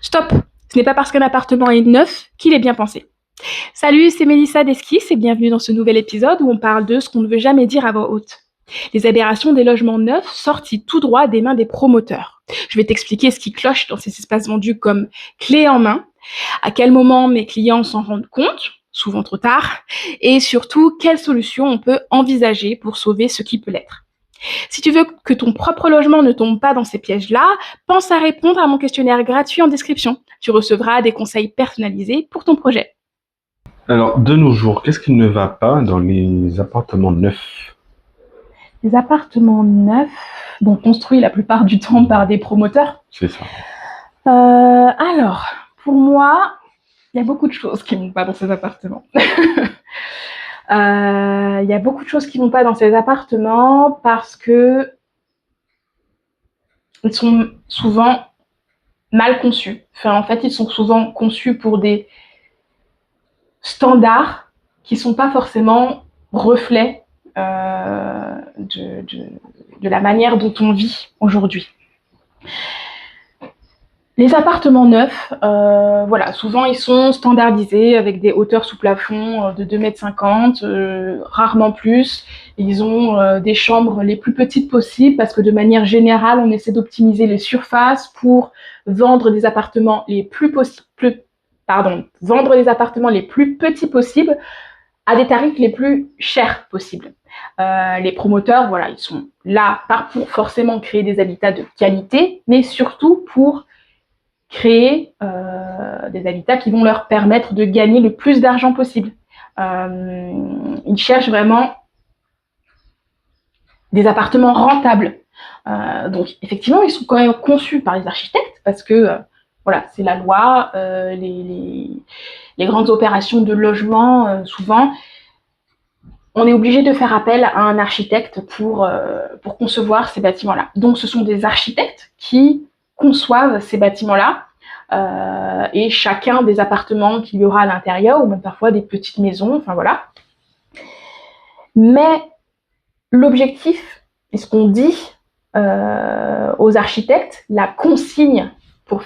Stop! Ce n'est pas parce qu'un appartement est neuf qu'il est bien pensé. Salut, c'est Mélissa d'Esquisse et bienvenue dans ce nouvel épisode où on parle de ce qu'on ne veut jamais dire à voix haute. Les aberrations des logements neufs sortis tout droit des mains des promoteurs. Je vais t'expliquer ce qui cloche dans ces espaces vendus comme clé en main, à quel moment mes clients s'en rendent compte, souvent trop tard, et surtout quelles solutions on peut envisager pour sauver ce qui peut l'être. Si tu veux que ton propre logement ne tombe pas dans ces pièges-là, pense à répondre à mon questionnaire gratuit en description. Tu recevras des conseils personnalisés pour ton projet. Alors, de nos jours, qu'est-ce qui ne va pas dans les appartements neufs? Les appartements neufs, construits la plupart du temps par des promoteurs. C'est ça. Alors, pour moi, il y a beaucoup de choses qui ne vont pas dans ces appartements. Il y a beaucoup de choses qui ne vont pas dans ces appartements parce que ils sont souvent mal conçus. En fait, ils sont souvent conçus pour des standards qui ne sont pas forcément reflets de la manière dont on vit aujourd'hui. Les appartements neufs, souvent ils sont standardisés avec des hauteurs sous plafond de 2,50 m, rarement plus. Ils ont des chambres les plus petites possibles parce que de manière générale, on essaie d'optimiser les surfaces pour vendre des appartements les plus petits possibles à des tarifs les plus chers possibles. Les promoteurs, ils sont là pas pour forcément créer des habitats de qualité, mais surtout pour créer des habitats qui vont leur permettre de gagner le plus d'argent possible. Ils cherchent vraiment des appartements rentables. Donc, effectivement, ils sont quand même conçus par les architectes parce que c'est la loi, les grandes opérations de logement, souvent, on est obligé de faire appel à un architecte pour concevoir ces bâtiments-là. Donc, ce sont des architectes qui conçoivent ces bâtiments-là et chacun des appartements qu'il y aura à l'intérieur, ou même parfois des petites maisons, Mais l'objectif, et ce qu'on dit aux architectes, la consigne, pour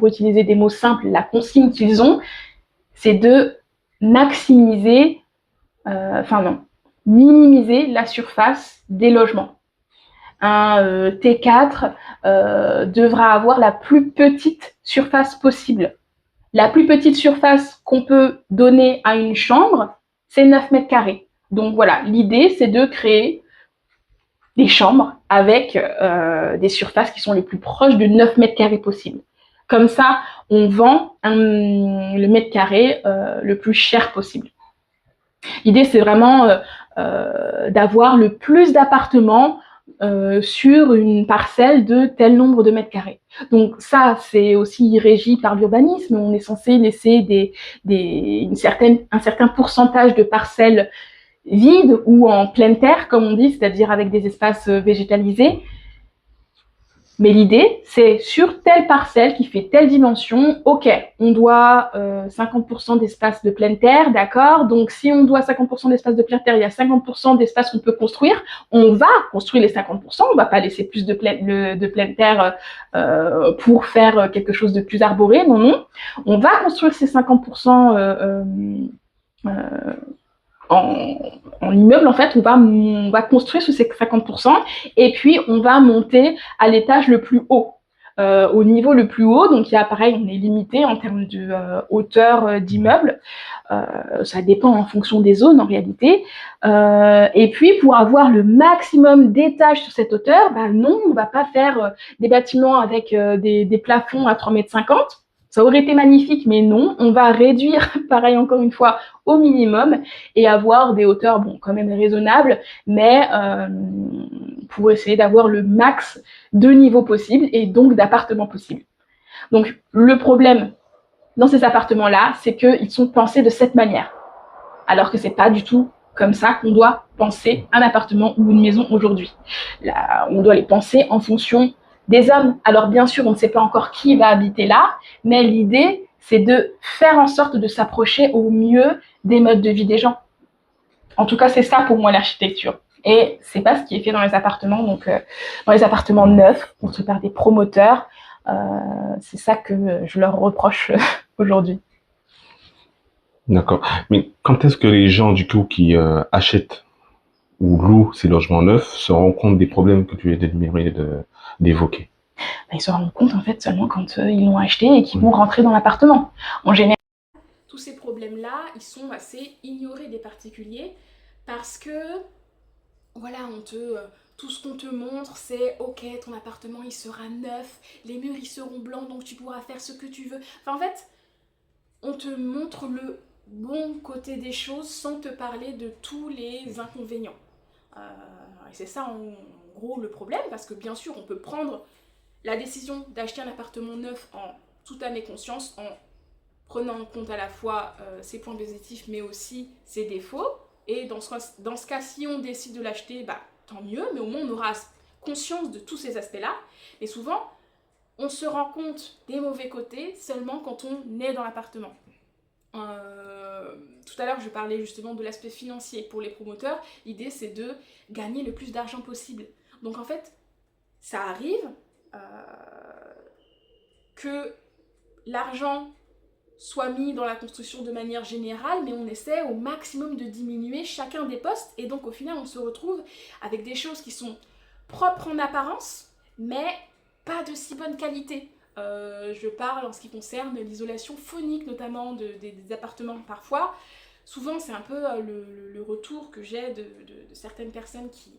utiliser des mots simples, la consigne qu'ils ont, c'est de minimiser la surface des logements. Un T4 devra avoir la plus petite surface possible. La plus petite surface qu'on peut donner à une chambre, c'est 9 mètres carrés. Donc voilà, l'idée, c'est de créer des chambres avec des surfaces qui sont les plus proches de 9 mètres carrés possible. Comme ça, on vend le mètre carré le plus cher possible. L'idée, c'est vraiment d'avoir le plus d'appartements sur une parcelle de tel nombre de mètres carrés. Donc ça, c'est aussi régi par l'urbanisme. On est censé laisser un certain pourcentage de parcelles vides ou en pleine terre, comme on dit, c'est-à-dire avec des espaces végétalisés. Mais l'idée, c'est sur telle parcelle qui fait telle dimension, ok, on doit 50% d'espace de pleine terre, d'accord. Donc si on doit 50% d'espace de pleine terre, il y a 50% d'espace qu'on peut construire, on va construire les 50%, on ne va pas laisser plus de pleine terre pour faire quelque chose de plus arboré, non. On va construire ces 50% en immeuble, en fait, on va construire sous ces 50% et puis on va monter à l'étage le plus haut, au niveau le plus haut. Donc, il y a pareil, on est limité en termes de hauteur d'immeuble. Ça dépend en fonction des zones en réalité. Et puis, pour avoir le maximum d'étages sur cette hauteur, non, on ne va pas faire des bâtiments avec des plafonds à 3,50 m. Ça aurait été magnifique, mais non. On va réduire, pareil, encore une fois, au minimum et avoir des hauteurs, quand même raisonnables, mais pour essayer d'avoir le max de niveaux possibles et donc d'appartements possibles. Donc, le problème dans ces appartements-là, c'est qu'ils sont pensés de cette manière, alors que c'est pas du tout comme ça qu'on doit penser un appartement ou une maison aujourd'hui. Là, on doit les penser en fonction des hommes. Alors bien sûr, on ne sait pas encore qui va habiter là, mais l'idée, c'est de faire en sorte de s'approcher au mieux des modes de vie des gens. En tout cas, c'est ça pour moi l'architecture. Et c'est pas ce qui est fait dans les appartements. Donc, dans les appartements neufs, construits par des promoteurs, C'est ça que je leur reproche aujourd'hui. D'accord. Mais quand est-ce que les gens, du coup, qui achètent ou louent ces logements neufs se rendent compte des problèmes que tu viens d'évoquer? Ils se rendent compte en fait seulement quand ils l'ont acheté et qu'ils vont Oui. rentrer dans l'appartement. En général, tous ces problèmes-là, ils sont assez ignorés des particuliers parce que, voilà, tout ce qu'on te montre, c'est ok, ton appartement il sera neuf, les murs ils seront blancs donc tu pourras faire ce que tu veux. Enfin, en fait, on te montre le bon côté des choses sans te parler de tous les inconvénients. Et c'est ça en gros le problème, parce que bien sûr, on peut prendre la décision d'acheter un appartement neuf en toute âme et conscience, en prenant en compte à la fois ses points positifs mais aussi ses défauts. Et dans ce cas, si on décide de l'acheter, bah, tant mieux, mais au moins on aura conscience de tous ces aspects-là. Et souvent, on se rend compte des mauvais côtés seulement quand on est dans l'appartement. Tout à l'heure, je parlais justement de l'aspect financier. Pour les promoteurs, l'idée c'est de gagner le plus d'argent possible. Donc en fait, ça arrive euh, que l'argent soit mis dans la construction de manière générale, mais on essaie au maximum de diminuer chacun des postes, et donc au final on se retrouve avec des choses qui sont propres en apparence, mais pas de si bonne qualité. Je parle en ce qui concerne l'isolation phonique, notamment des appartements parfois. Souvent, c'est un peu le retour que j'ai de certaines personnes qui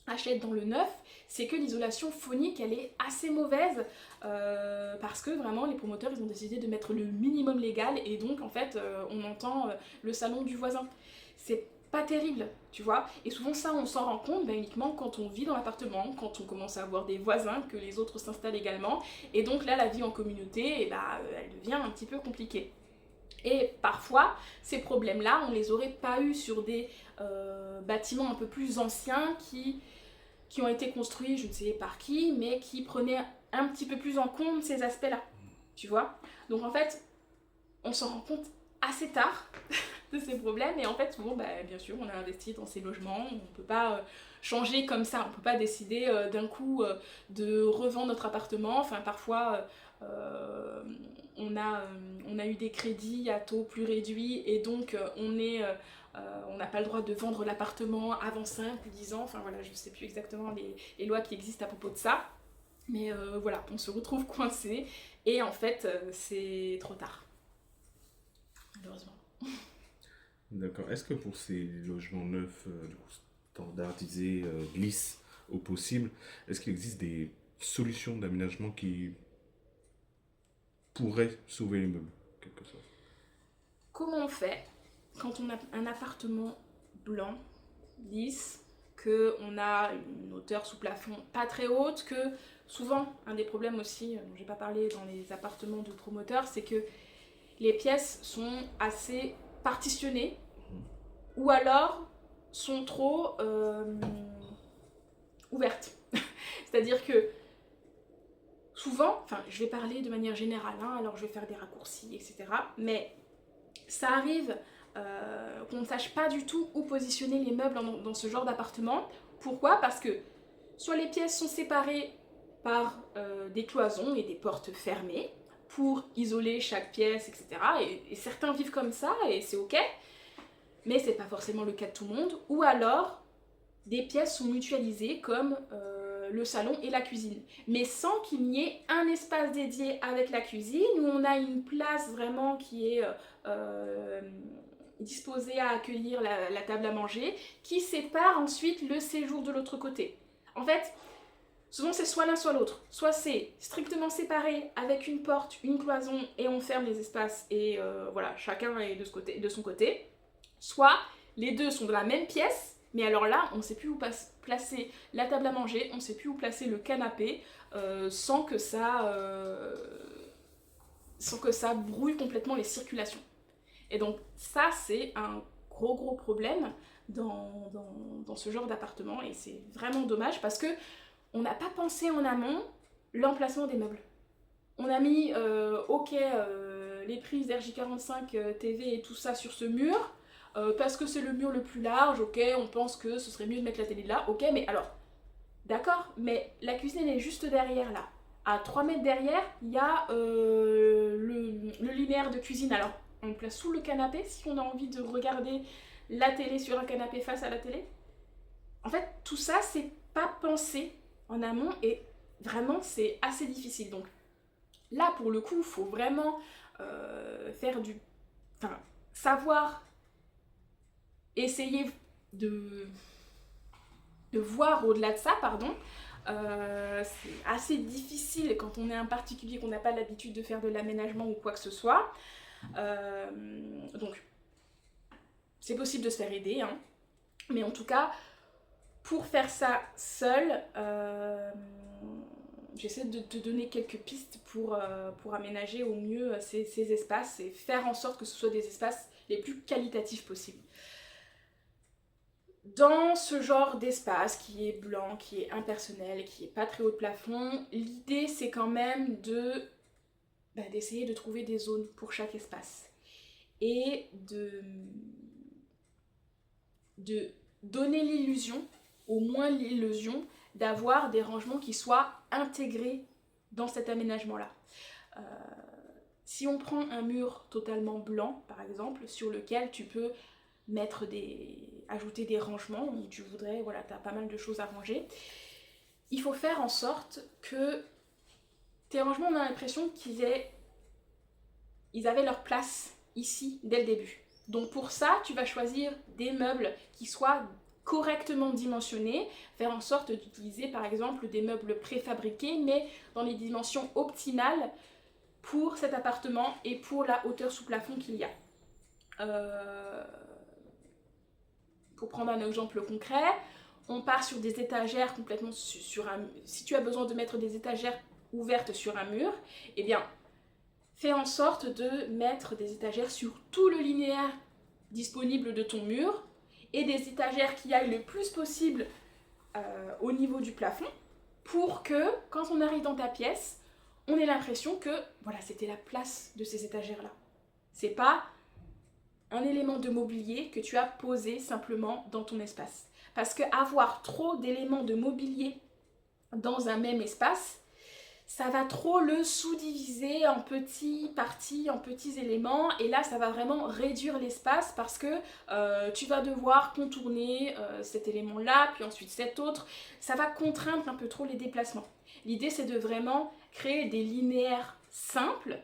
achètent dans le neuf, c'est que l'isolation phonique, elle est assez mauvaise parce que vraiment, les promoteurs, ils ont décidé de mettre le minimum légal et donc, en fait, on entend le salon du voisin. C'est pas terrible, tu vois. Et souvent ça, on s'en rend compte uniquement quand on vit dans l'appartement, quand on commence à avoir des voisins, que les autres s'installent également. Et donc là, la vie en communauté, elle devient un petit peu compliquée. Et parfois, ces problèmes-là, on les aurait pas eu sur des bâtiments un peu plus anciens qui ont été construits, je ne sais par qui, mais qui prenaient un petit peu plus en compte ces aspects-là, tu vois. Donc en fait, on s'en rend compte assez tard de ces problèmes. Et en fait, bon, bah, bien sûr, on a investi dans ces logements. On ne peut pas changer comme ça. On ne peut pas décider d'un coup de revendre notre appartement. Enfin, parfois, on a eu des crédits à taux plus réduits et donc on n'a pas le droit de vendre l'appartement avant 5 ou 10 ans. Enfin voilà, je ne sais plus exactement les lois qui existent à propos de ça. Mais voilà, on se retrouve coincé et en fait, c'est trop tard, malheureusement. D'accord. Est-ce que pour ces logements neufs, du coup, standardisés, lisses au possible, est-ce qu'il existe des solutions d'aménagement qui pourraient sauver les meubles, en quelque sorte? Comment on fait quand on a un appartement blanc, lisse, qu'on a une hauteur sous plafond pas très haute, que souvent, un des problèmes aussi, dont j'ai pas parlé dans les appartements de promoteurs, c'est que les pièces sont assez partitionnées ou alors sont trop ouvertes. C'est-à-dire que souvent, enfin je vais parler de manière générale, hein, alors je vais faire des raccourcis, etc. Mais ça arrive qu'on ne sache pas du tout où positionner les meubles dans ce genre d'appartement. Pourquoi? Parce que soit les pièces sont séparées par des cloisons et des portes fermées pour isoler chaque pièce, etc. Et certains vivent comme ça et c'est ok, mais c'est pas forcément le cas de tout le monde. Ou alors, des pièces sont mutualisées comme le salon et la cuisine, mais sans qu'il n'y ait un espace dédié avec la cuisine où on a une place vraiment qui est disposée à accueillir la table à manger, qui sépare ensuite le séjour de l'autre côté. En fait, souvent c'est soit l'un soit l'autre. Soit c'est strictement séparé avec une porte, une cloison et on ferme les espaces et voilà, chacun est de son côté. Soit les deux sont de la même pièce, mais alors là, on ne sait plus où placer la table à manger, on ne sait plus où placer le canapé sans que ça brouille complètement les circulations. Et donc ça, c'est un gros problème dans ce genre d'appartement et c'est vraiment dommage parce que on n'a pas pensé en amont l'emplacement des meubles. On a mis, les prises RJ45 TV et tout ça sur ce mur, parce que c'est le mur le plus large, ok, on pense que ce serait mieux de mettre la télé là, ok, mais alors, d'accord, mais la cuisine elle est juste derrière là. À 3 mètres derrière, il y a le linéaire de cuisine. Alors, on place sous le canapé si on a envie de regarder la télé sur un canapé face à la télé. En fait, tout ça, c'est pas pensé en amont et vraiment, c'est assez difficile. Donc là, pour le coup, il faut vraiment faire du... Enfin, savoir essayer de voir au-delà de ça, pardon. C'est assez difficile quand on est un particulier, qu'on n'a pas l'habitude de faire de l'aménagement ou quoi que ce soit. Donc, c'est possible de se faire aider, hein. Mais en tout cas, pour faire ça seul, j'essaie de te donner quelques pistes pour aménager au mieux ces espaces et faire en sorte que ce soit des espaces les plus qualitatifs possibles. Dans ce genre d'espace qui est blanc, qui est impersonnel, qui est pas très haut de plafond, l'idée c'est quand même d'essayer de trouver des zones pour chaque espace et de donner l'illusion, au moins l'illusion, d'avoir des rangements qui soient intégrés dans cet aménagement-là. Si on prend un mur totalement blanc, par exemple, sur lequel tu peux ajouter des rangements où tu voudrais, voilà, tu as pas mal de choses à ranger, il faut faire en sorte que tes rangements, on a l'impression qu'ils avaient leur place ici dès le début. Donc pour ça, tu vas choisir des meubles qui soient correctement dimensionnés, faire en sorte d'utiliser par exemple des meubles préfabriqués, mais dans les dimensions optimales pour cet appartement et pour la hauteur sous plafond qu'il y a. Pour prendre un exemple concret, on part sur des étagères complètement sur un... Si tu as besoin de mettre des étagères ouvertes sur un mur, eh bien, fais en sorte de mettre des étagères sur tout le linéaire disponible de ton mur et des étagères qui aillent le plus possible au niveau du plafond pour que, quand on arrive dans ta pièce, on ait l'impression que, voilà, c'était la place de ces étagères-là. C'est pas un élément de mobilier que tu as posé simplement dans ton espace. Parce que avoir trop d'éléments de mobilier dans un même espace, ça va trop le sous-diviser en petites parties, en petits éléments, et là ça va vraiment réduire l'espace parce que tu vas devoir contourner cet élément-là, puis ensuite cet autre. Ça va contraindre un peu trop les déplacements. L'idée c'est de vraiment créer des linéaires simples,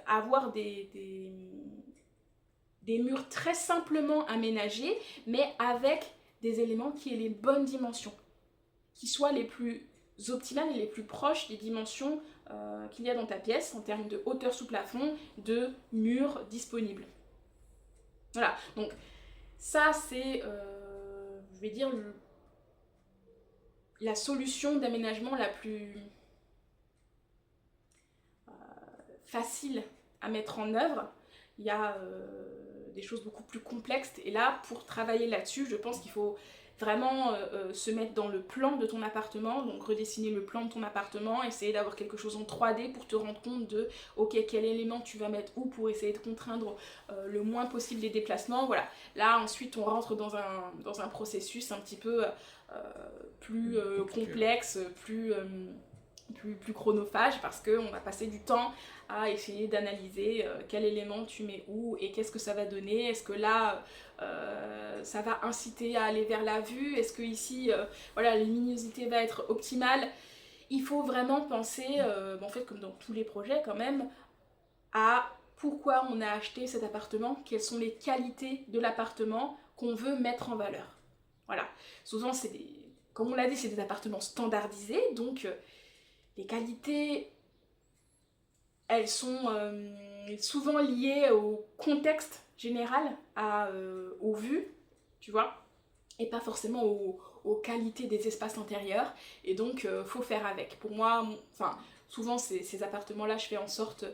avoir des murs très simplement aménagés, mais avec des éléments qui aient les bonnes dimensions, qui soient les plus optimales et les plus proches des dimensions qu'il y a dans ta pièce en termes de hauteur sous plafond, de murs disponibles. Voilà, donc ça c'est, je vais dire, la solution d'aménagement la plus facile à mettre en œuvre. Il y a des choses beaucoup plus complexes et là pour travailler là-dessus je pense qu'il faut vraiment se mettre dans le plan de ton appartement, donc redessiner le plan de ton appartement, essayer d'avoir quelque chose en 3D pour te rendre compte de ok quel élément tu vas mettre où pour essayer de contraindre le moins possible les déplacements. Voilà, là ensuite on rentre dans un processus un petit peu plus complexe, plus chronophage parce qu'on va passer du temps à essayer d'analyser quel élément tu mets où et qu'est-ce que ça va donner. Est-ce que là ça va inciter à aller vers la vue? Est-ce que ici voilà, la luminosité va être optimale? Il faut vraiment penser, en fait comme dans tous les projets quand même, à pourquoi on a acheté cet appartement, quelles sont les qualités de l'appartement qu'on veut mettre en valeur. Voilà, souvent c'est comme on l'a dit, c'est des appartements standardisés, donc les qualités, elles sont souvent liées au contexte général, aux vues, tu vois, et pas forcément aux qualités des espaces intérieurs. Et donc, faut faire avec. Pour moi, souvent ces appartements-là, je fais en sorte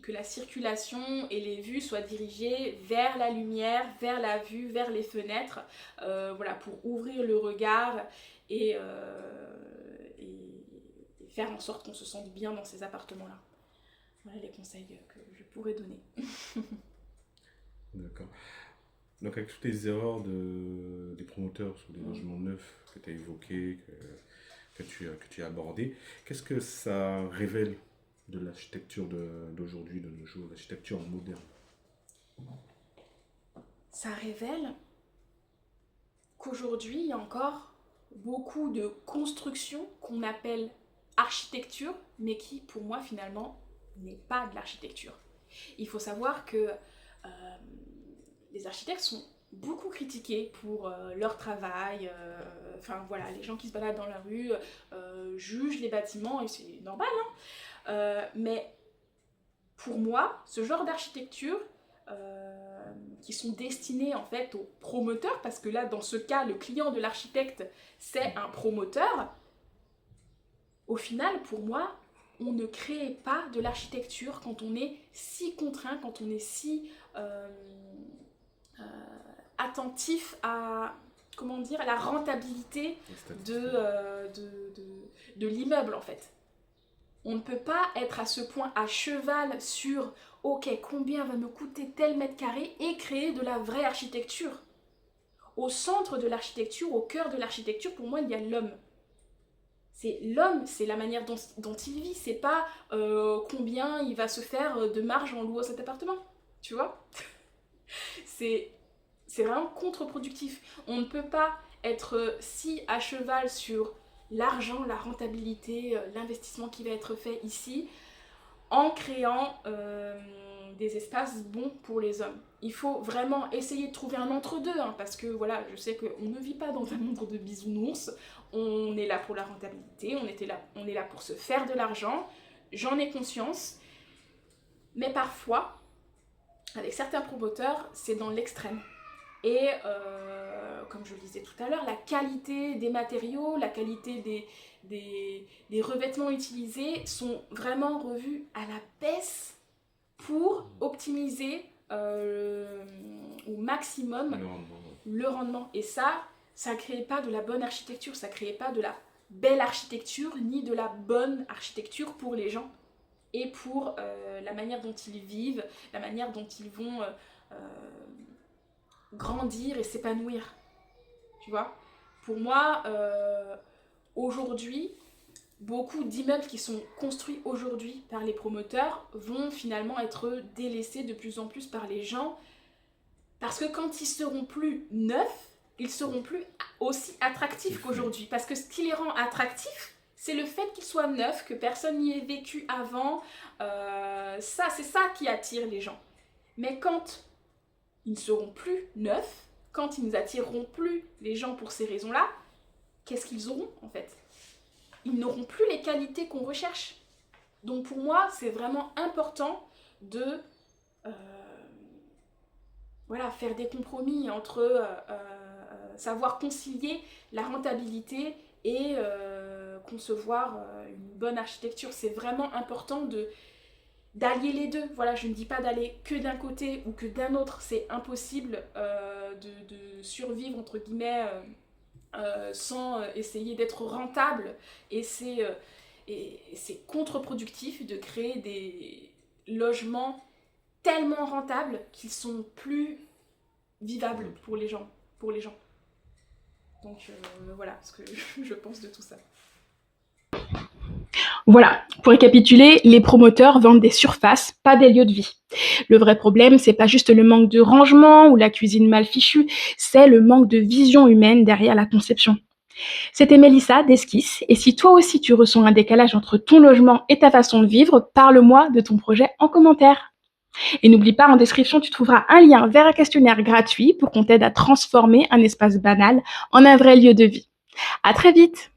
que la circulation et les vues soient dirigées vers la lumière, vers la vue, vers les fenêtres, voilà, pour ouvrir le regard et faire en sorte qu'on se sente bien dans ces appartements-là. Voilà les conseils que je pourrais donner. D'accord. Donc avec toutes les erreurs des promoteurs sur des logements neufs que tu as évoqués, que tu as abordées. Qu'est-ce que ça révèle de l'architecture d'aujourd'hui, de nos jours, l'architecture moderne? Ça révèle qu'aujourd'hui, il y a encore beaucoup de constructions qu'on appelle architecture, mais qui, pour moi, finalement, n'est pas de l'architecture. Il faut savoir que les architectes sont beaucoup critiqués pour leur travail. Enfin voilà, les gens qui se baladent dans la rue jugent les bâtiments et c'est normal. Mais pour moi, ce genre d'architecture qui sont destinés en fait aux promoteurs, parce que là, dans ce cas, le client de l'architecte, c'est un promoteur. Au final, pour moi, on ne crée pas de l'architecture quand on est si contraint, quand on est si attentif à, comment dire, à la rentabilité de l'immeuble en fait. On ne peut pas être à ce point à cheval sur ok, combien va me coûter tel mètre carré et créer de la vraie architecture. Au centre de l'architecture, au cœur de l'architecture, pour moi, il y a l'homme. C'est l'homme, c'est la manière dont il vit, c'est pas combien il va se faire de marge en louant cet appartement, tu vois. C'est vraiment contre-productif. On ne peut pas être si à cheval sur l'argent, la rentabilité, l'investissement qui va être fait ici, en créant des espaces bons pour les hommes. Il faut vraiment essayer de trouver un entre-deux, parce que voilà, je sais qu'on ne vit pas dans un monde de bisounours, on est là pour la rentabilité, on est là pour se faire de l'argent, j'en ai conscience, mais parfois, avec certains promoteurs, c'est dans l'extrême. Et comme je le disais tout à l'heure, la qualité des matériaux, la qualité des revêtements utilisés sont vraiment revus à la baisse pour optimiser au maximum le rendement. Et ça ne créait pas de la bonne architecture, ça ne créait pas de la belle architecture, ni de la bonne architecture pour les gens et pour la manière dont ils vivent, la manière dont ils vont grandir et s'épanouir. Tu vois ? Pour moi, aujourd'hui, beaucoup d'immeubles qui sont construits aujourd'hui par les promoteurs vont finalement être délaissés de plus en plus par les gens parce que quand ils seront plus neufs, ils seront plus aussi attractifs qu'aujourd'hui. Parce que ce qui les rend attractifs, c'est le fait qu'ils soient neufs, que personne n'y ait vécu avant. C'est ça qui attire les gens. Mais quand ils ne seront plus neufs, quand ils ne attireront plus les gens pour ces raisons-là, qu'est-ce qu'ils auront en fait ? Ils n'auront plus les qualités qu'on recherche. Donc pour moi, c'est vraiment important de faire des compromis entre savoir concilier la rentabilité et concevoir une bonne architecture. C'est vraiment important d'allier les deux. Voilà, je ne dis pas d'aller que d'un côté ou que d'un autre. C'est impossible de survivre, entre guillemets, sans essayer d'être rentable. Et c'est contre-productif de créer des logements tellement rentables qu'ils sont plus vivables pour les gens. Donc voilà ce que je pense de tout ça. Voilà, pour récapituler, les promoteurs vendent des surfaces, pas des lieux de vie. Le vrai problème, c'est pas juste le manque de rangement ou la cuisine mal fichue, c'est le manque de vision humaine derrière la conception. C'était Mélissa d'Esquisse, et si toi aussi tu ressens un décalage entre ton logement et ta façon de vivre, parle-moi de ton projet en commentaire. Et n'oublie pas, en description, tu trouveras un lien vers un questionnaire gratuit pour qu'on t'aide à transformer un espace banal en un vrai lieu de vie. À très vite!